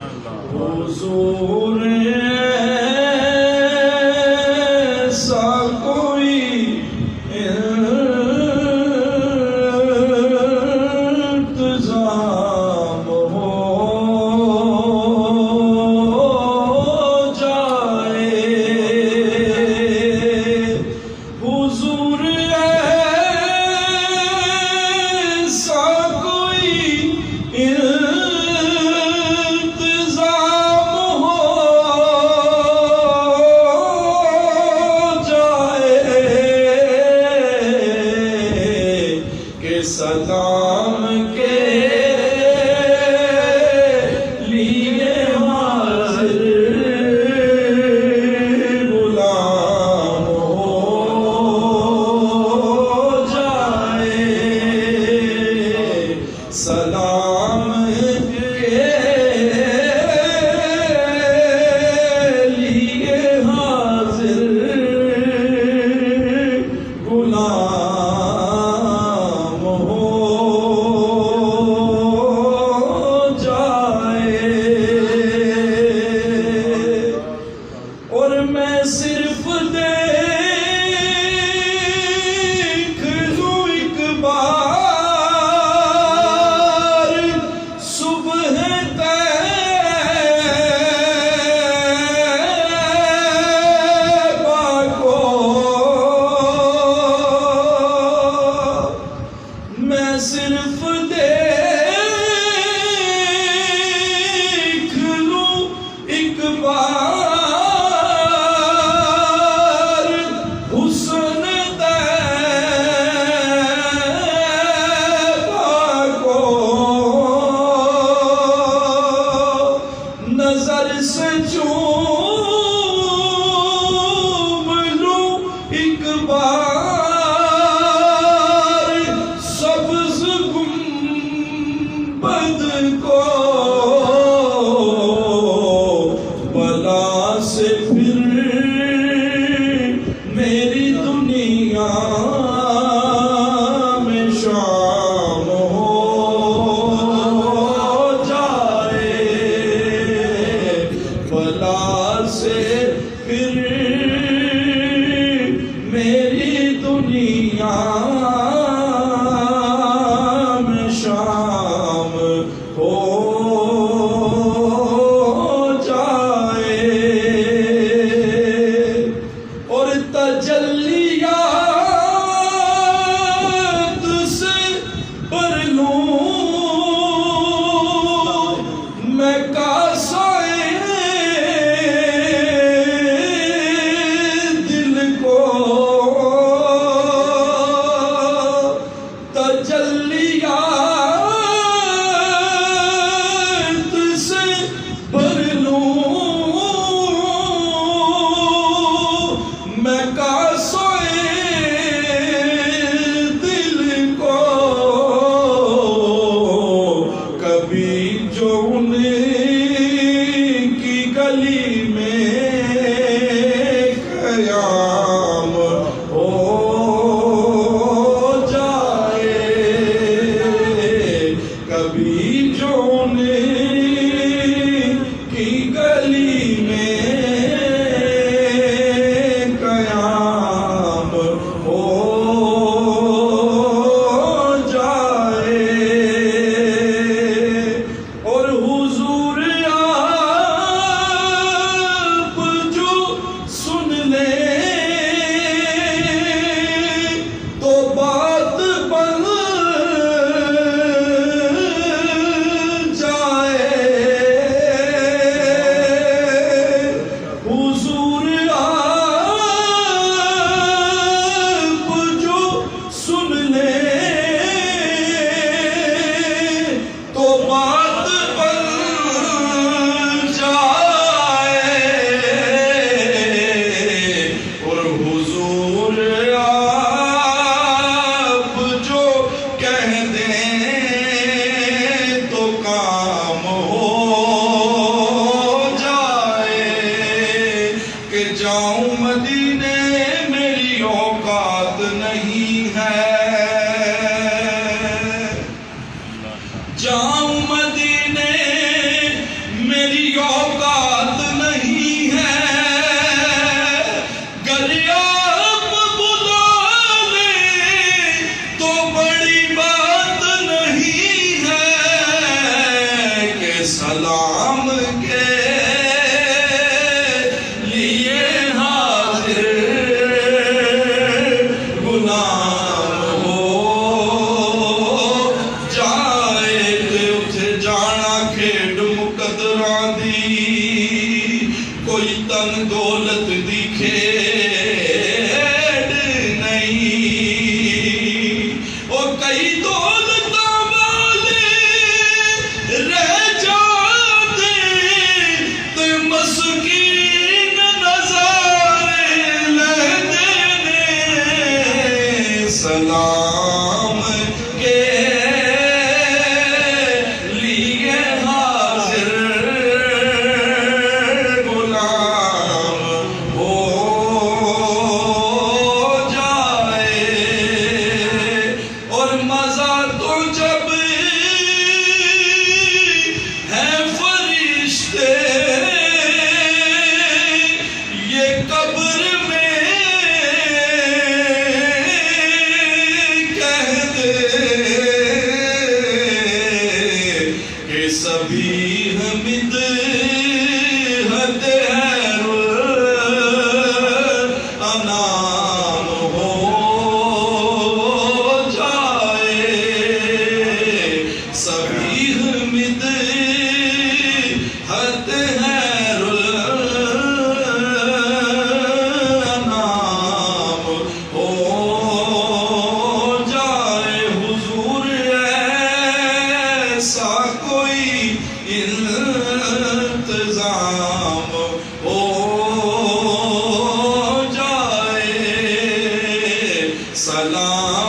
حضور ایسا کوئی انتظام ہو جائے، حضور ایسا کوئی سلام کے لیے حاضر غلام ہو جائے، سلام کے لیے حاضر غلام صرف دیکھ لوں ایک بار صبح طیبہ کو، میں صرف دیکھ لوں ایک بار نظر سے چوم لوں ایک بار سبز گنبد کو، بلا سے پھر میری دنیا میں شام ہو جائے، بلا سے پھر میری دنیا میں شام ہو جائے، اور تجلیات سے بھر لوں میں کاسہ تجلیات سے بھر لوں میں کاسہ دل کو، کبھی جو انہیں اوقات نہیں ہے، گر آپ بلا لیں تو بڑی بات نہیں ہے کہ سلام کے لیے حاضر غلام ہو جائے تے اتھے جانا کھیڈ مقدراں دی، کوئی تن دولت دی کھیڈ نہیں، او کئی دولتاں والے رہ جاتے تے مسکین نظارے لیندے نے، سلام کے لیے حاضر غلام ہو جائے، اور مزہ تو جب ہے فرشتے یہ قبر میں کہہ دے کہ سبھی حمد حد ہے انام ہو جائے، سبھی حمد حد ہے انام ہو جائے، حضور ایسا کوئی انتظام ہو جائے، سلام